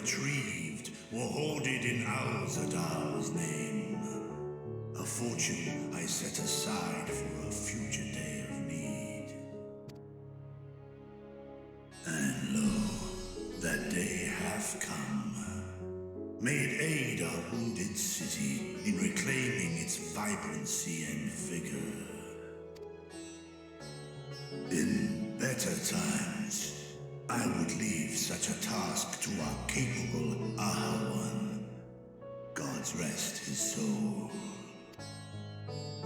retrieved were hoarded in Al-Zadal's name. A fortune I set aside for a future day of need. And lo, that day hath come. May it aid our wounded city in reclaiming its vibrancy and vigor. In better times, I would leave such a task to our capable Ahawan. God's rest his soul.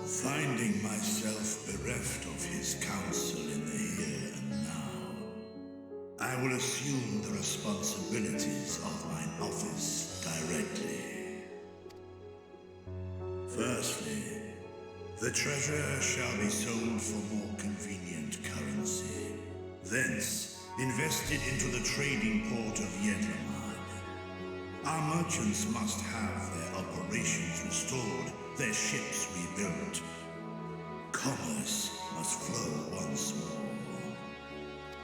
Finding myself bereft of his counsel in the here and now, I will assume the responsibilities of mine office directly. Firstly, the treasure shall be sold for more convenient currency. Thence, invested into the trading port of Yedlamad. Our merchants must have their operations restored, their ships rebuilt. Commerce must flow once more.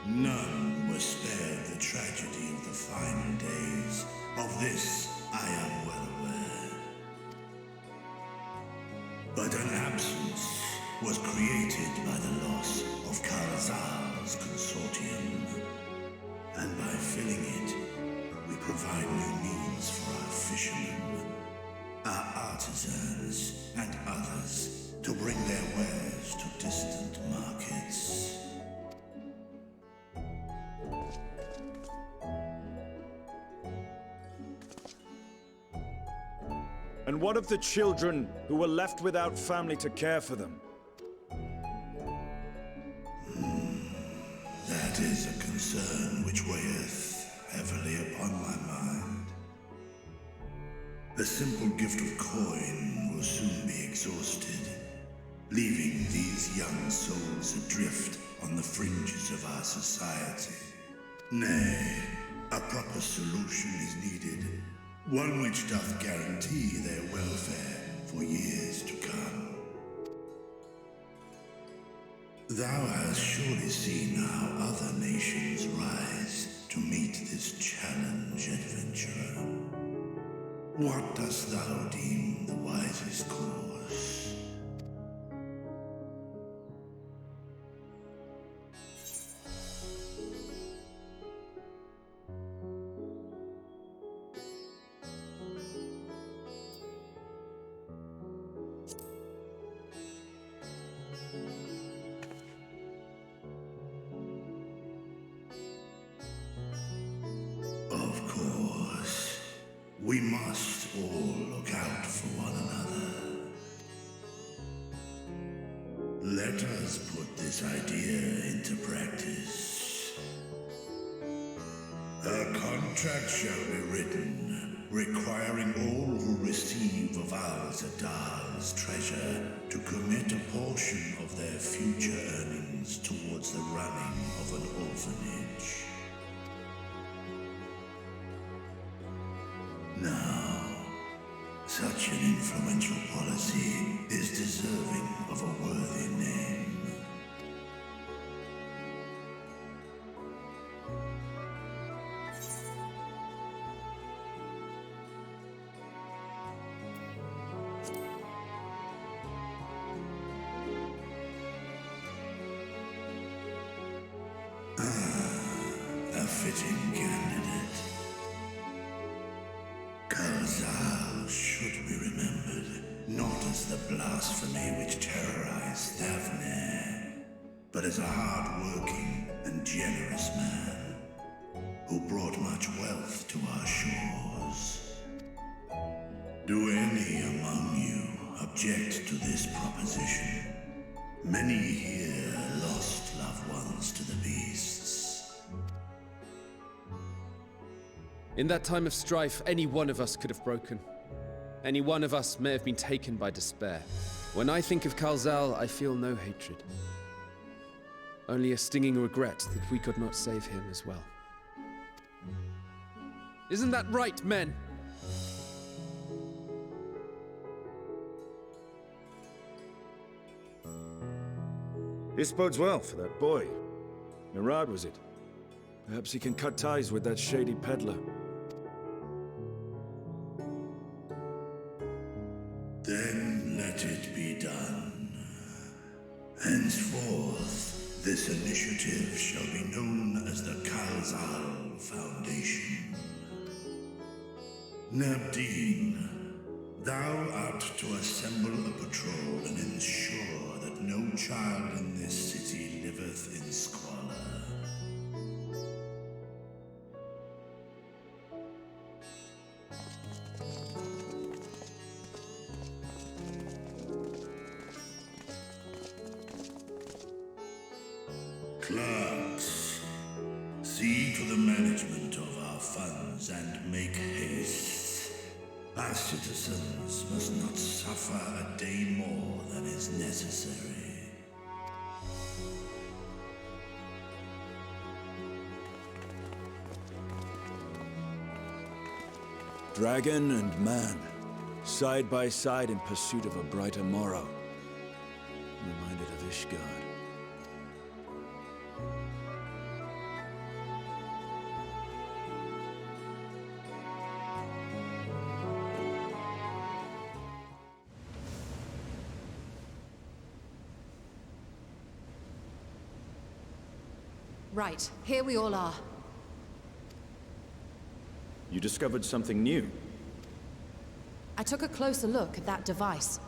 None were spared the tragedy of the final days. Of this I am well aware. But an absence was created by the loss of Karazal's consortium. And by filling it, we provide new means for our fishermen, our artisans, and others to bring their wares to distant markets. And what of the children who were left without family to care for them? That is a concern which weigheth heavily upon my mind. The simple gift of coin will soon be exhausted, leaving these young souls adrift on the fringes of our society. Nay, a proper solution is needed, one which doth guarantee their welfare for years to come. Thou hast surely seen how other nations rise to meet this challenge, adventurer. What dost thou deem the wisest course? Of course, we must all look out for one another. Let us put this idea into practice. A contract shall be written, requiring all who receive of Al-Zadal's treasure to commit a portion of their future earnings towards the running of an orphanage. Now, such an influential policy is deserving of a worthy name. A fitting candidate. Karazal should be remembered, not as the blasphemy which terrorized Thavne, but as a hard-working and generous man who brought much wealth to our shores. Do any among you object to this proposition? Many here lost loved ones to the beasts. In that time of strife, any one of us could have broken. Any one of us may have been taken by despair. When I think of Kalzal, I feel no hatred. Only a stinging regret that we could not save him as well. Isn't that right, men? This bodes well for that boy. Mirad, was it? Perhaps he can cut ties with that shady peddler. Henceforth, this initiative shall be known as the Kalzal Foundation. Nabdeen, thou art to assemble a patrol and ensure that no child in this city liveth in squalor. Clerks, see to the management of our funds and make haste. Our citizens must not suffer a day more than is necessary. Dragon and man, side by side in pursuit of a brighter morrow. Reminded of Ishgard. Right, here we all are. You discovered something new. I took a closer look at that device.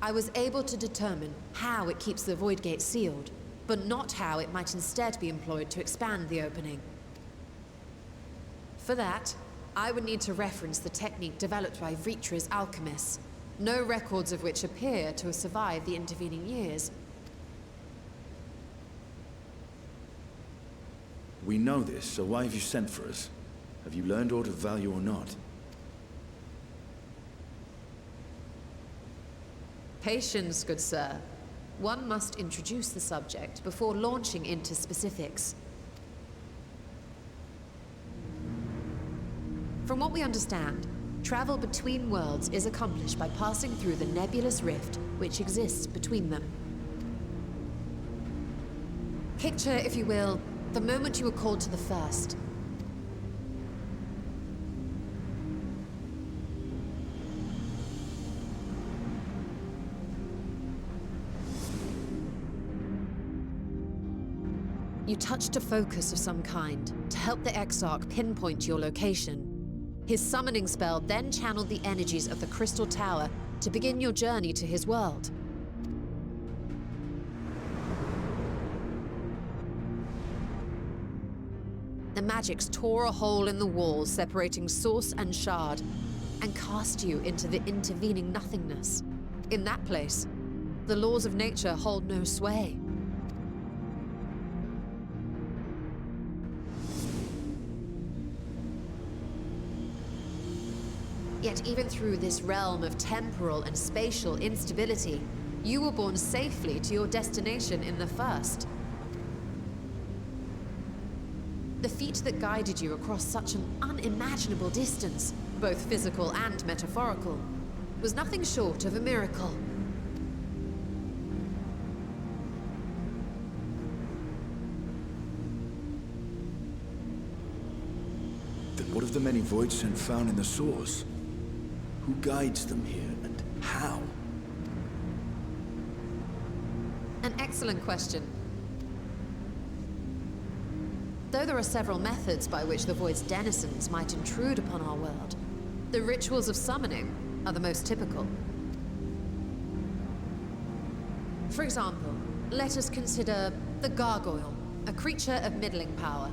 I was able to determine how it keeps the Void Gate sealed, but not how it might instead be employed to expand the opening. For that, I would need to reference the technique developed by Vritra's alchemists, no records of which appear to have survived the intervening years. We know this, so why have you sent for us? Have you learned aught of value or not? Patience, good sir. One must introduce the subject before launching into specifics. From what we understand, travel between worlds is accomplished by passing through the nebulous rift which exists between them. Picture, if you will, the moment you were called to the first. You touched a focus of some kind to help the Exarch pinpoint your location. His summoning spell then channeled the energies of the Crystal Tower to begin your journey to his world. The magics tore a hole in the walls separating source and shard, and cast you into the intervening nothingness. In that place, the laws of nature hold no sway. Yet even through this realm of temporal and spatial instability, you were borne safely to your destination in the first. The feat that guided you across such an unimaginable distance, both physical and metaphorical, was nothing short of a miracle. Then what of the many voidsent found in the source? Who guides them here, and how? An excellent question. Though there are several methods by which the Void's denizens might intrude upon our world, the rituals of summoning are the most typical. For example, let us consider the Gargoyle, a creature of middling power.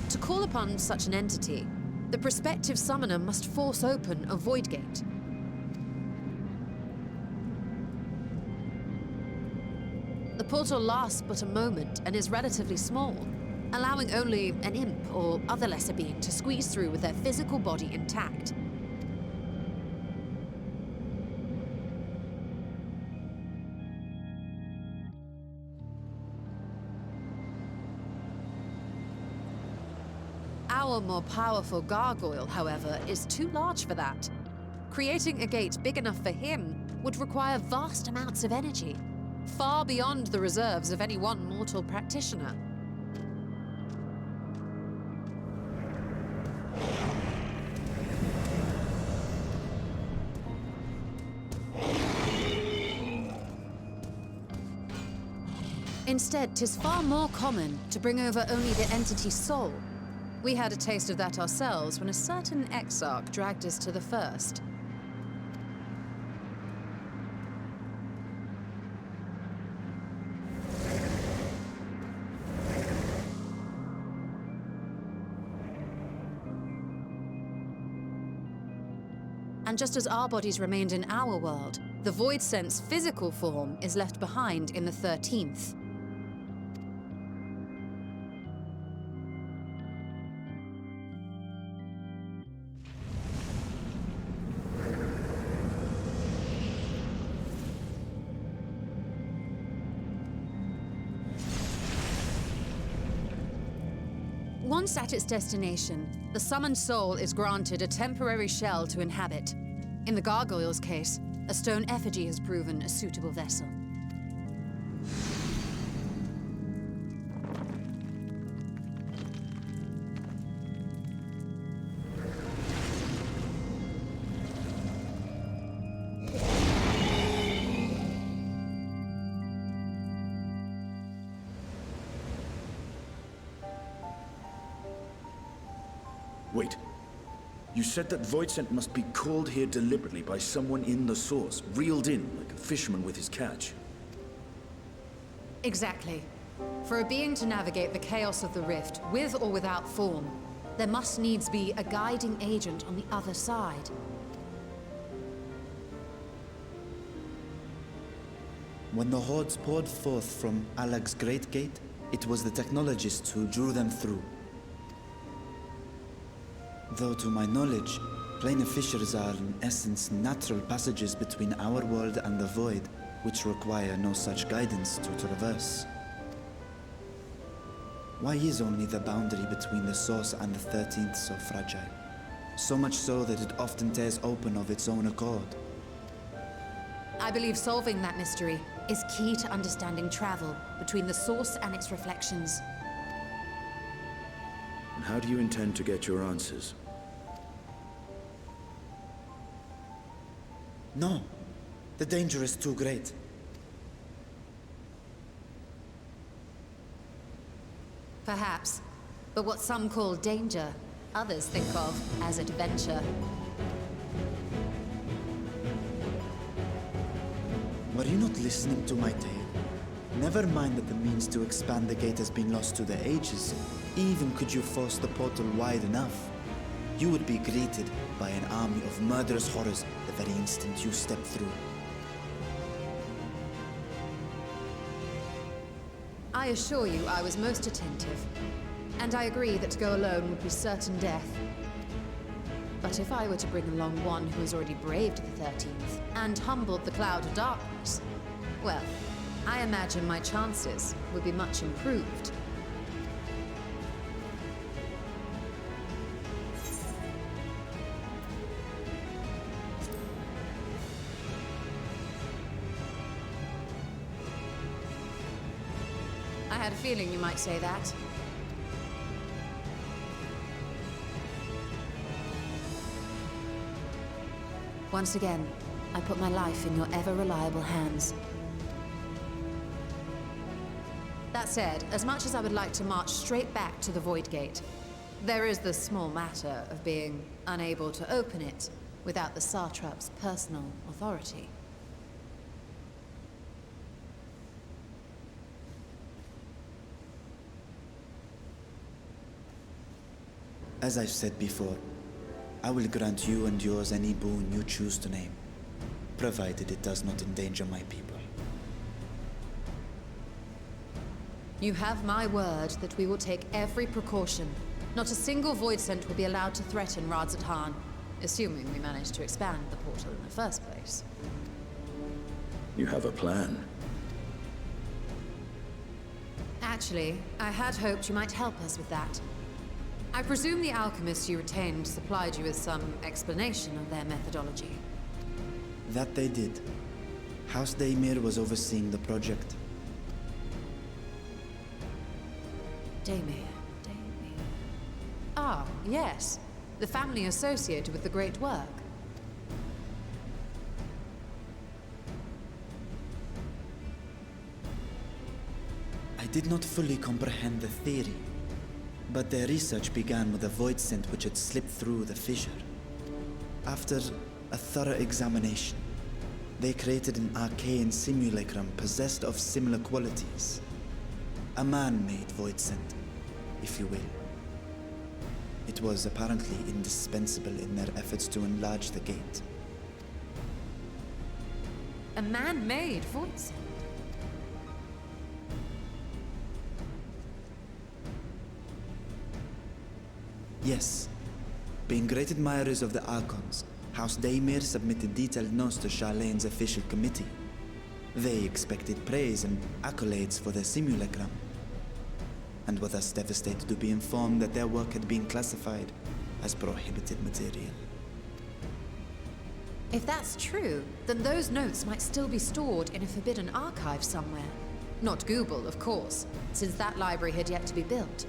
To call upon such an entity, the prospective summoner must force open a void gate. The portal lasts but a moment and is relatively small, allowing only an imp or other lesser being to squeeze through with their physical body intact. Our more powerful gargoyle, however, is too large for that. Creating a gate big enough for him would require vast amounts of energy, far beyond the reserves of any one mortal practitioner. Instead, 'tis far more common to bring over only the entity's soul. We had a taste of that ourselves when a certain exarch dragged us to the First. And just as our bodies remained in our world, the Void Sense physical form is left behind in the 13th. Once at its destination, the summoned soul is granted a temporary shell to inhabit. In the gargoyle's case, a stone effigy has proven a suitable vessel. Wait. You said that Voidsent must be called here deliberately by someone in the source, reeled in like a fisherman with his catch. Exactly. For a being to navigate the chaos of the rift, with or without form, there must needs be a guiding agent on the other side. When the hordes poured forth from Alag's Great Gate, it was the technologists who drew them through. Though to my knowledge, planar fissures are in essence natural passages between our world and the void, which require no such guidance to traverse. Why is only the boundary between the source and the 13th so fragile? So much so that it often tears open of its own accord. I believe solving that mystery is key to understanding travel between the source and its reflections. And how do you intend to get your answers? No, the danger is too great. Perhaps. But what some call danger, others think of as adventure. Were you not listening to my tale? Never mind that the means to expand the gate has been lost to the ages. Even could you force the portal wide enough, you would be greeted by an army of murderous horrors the very instant you step through. I assure you I was most attentive, and I agree that to go alone would be certain death. But if I were to bring along one who has already braved the 13th and humbled the cloud of darkness, well, I imagine my chances would be much improved. I had a feeling you might say that. Once again, I put my life in your ever-reliable hands. That said, as much as I would like to march straight back to the Void Gate, there is the small matter of being unable to open it without the Satrap's personal authority. As I've said before, I will grant you and yours any boon you choose to name, provided it does not endanger my people. You have my word that we will take every precaution. Not a single Void Scent will be allowed to threaten Radzat-Han, assuming we manage to expand the portal in the first place. You have a plan. Actually, I had hoped you might help us with that. I presume the alchemists you retained supplied you with some explanation of their methodology. That they did. House Daemir was overseeing the project. Daemir. Ah, yes. The family associated with the Great Work. I did not fully comprehend the theory, but their research began with a void scent which had slipped through the fissure. After a thorough examination, they created an arcane simulacrum possessed of similar qualities. A man-made void scent, if you will. It was apparently indispensable in their efforts to enlarge the gate. A man-made void scent. Yes. Being great admirers of the Archons, House Daemir submitted detailed notes to Charlene's official committee. They expected praise and accolades for their simulacrum, and were thus devastated to be informed that their work had been classified as prohibited material. If that's true, then those notes might still be stored in a forbidden archive somewhere. Not Google, of course, since that library had yet to be built.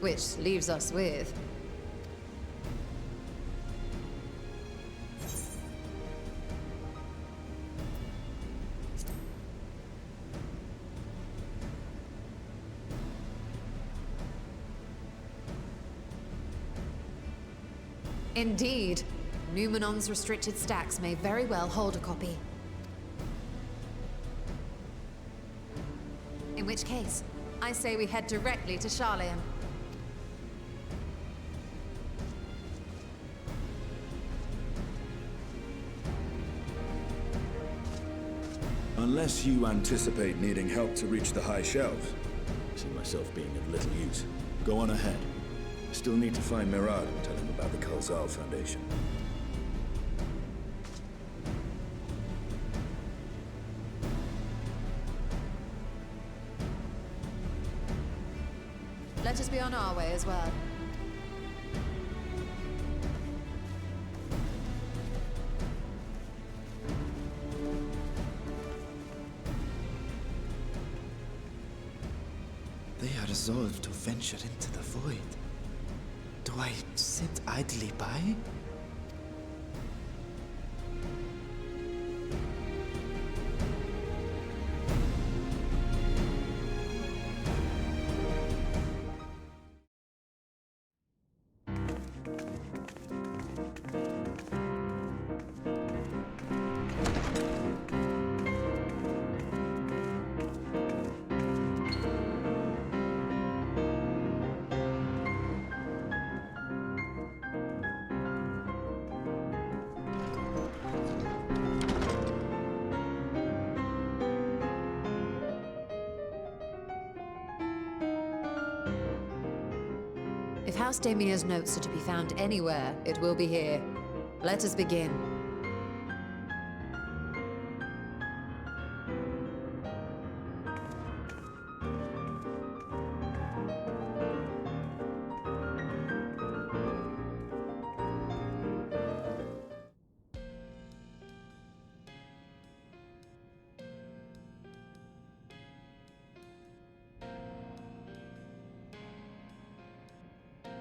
Which leaves us with... Indeed. Numenon's restricted stacks may very well hold a copy. In which case, I say we head directly to Charlene. Unless you anticipate needing help to reach the high shelves. I see myself being of little use. Go on ahead. Still need to find Mirad and tell him about the Kalzal Foundation. Let us be on our way as well. They are resolved to venture into the void. Do I sit idly by? If House Daemir's notes are to be found anywhere, it will be here. Let us begin.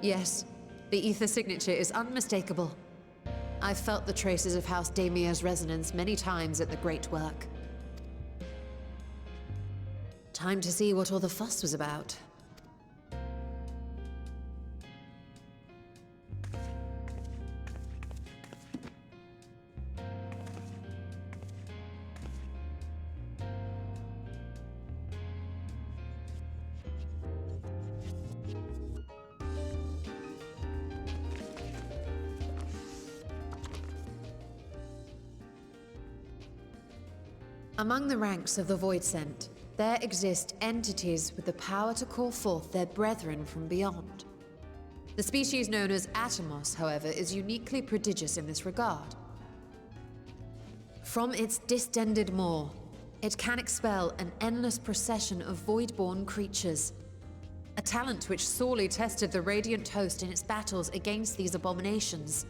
Yes, the ether signature is unmistakable. I've felt the traces of House Daemir's resonance many times at the Great Work. Time to see what all the fuss was about. Among the ranks of the Voidsent, there exist entities with the power to call forth their brethren from beyond. The species known as Atomos, however, is uniquely prodigious in this regard. From its distended maw, it can expel an endless procession of void-born creatures, a talent which sorely tested the Radiant Host in its battles against these abominations.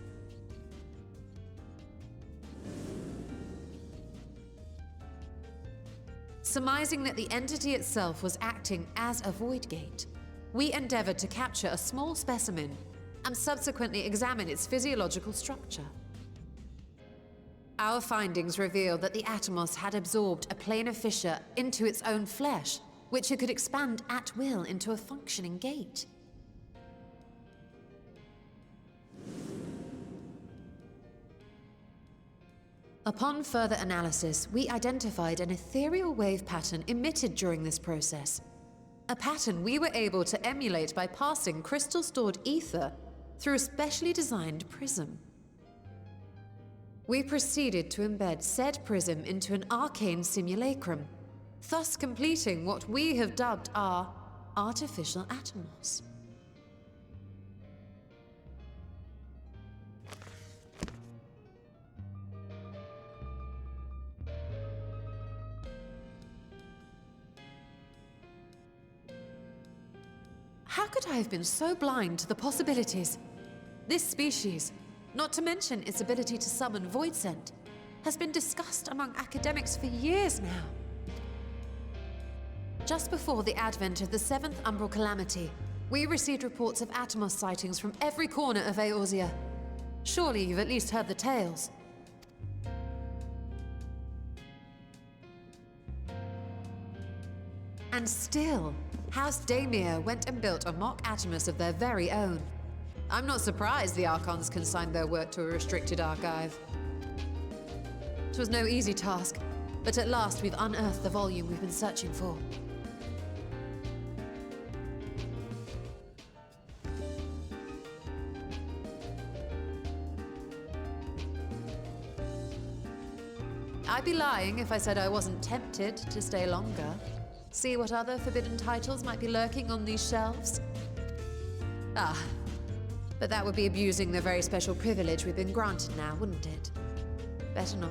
Surmising that the entity itself was acting as a void gate, we endeavored to capture a small specimen and subsequently examine its physiological structure. Our findings revealed that the Atomos had absorbed a planar fissure into its own flesh, which it could expand at will into a functioning gate. Upon further analysis, we identified an ethereal wave pattern emitted during this process. A pattern we were able to emulate by passing crystal-stored ether through a specially designed prism. We proceeded to embed said prism into an arcane simulacrum, thus completing what we have dubbed our artificial Atomos. How could I have been so blind to the possibilities? This species, not to mention its ability to summon void scent, has been discussed among academics for years now. Just before the advent of the 7th Umbral Calamity, we received reports of Atomos sightings from every corner of Eorzea. Surely you've at least heard the tales. And still, House Daemir went and built a mock Atomos of their very own. I'm not surprised the Archons consigned their work to a restricted archive. It was no easy task, but at last we've unearthed the volume we've been searching for. I'd be lying if I said I wasn't tempted to stay longer. See what other forbidden titles might be lurking on these shelves? Ah, but that would be abusing the very special privilege we've been granted now, wouldn't it? Better not.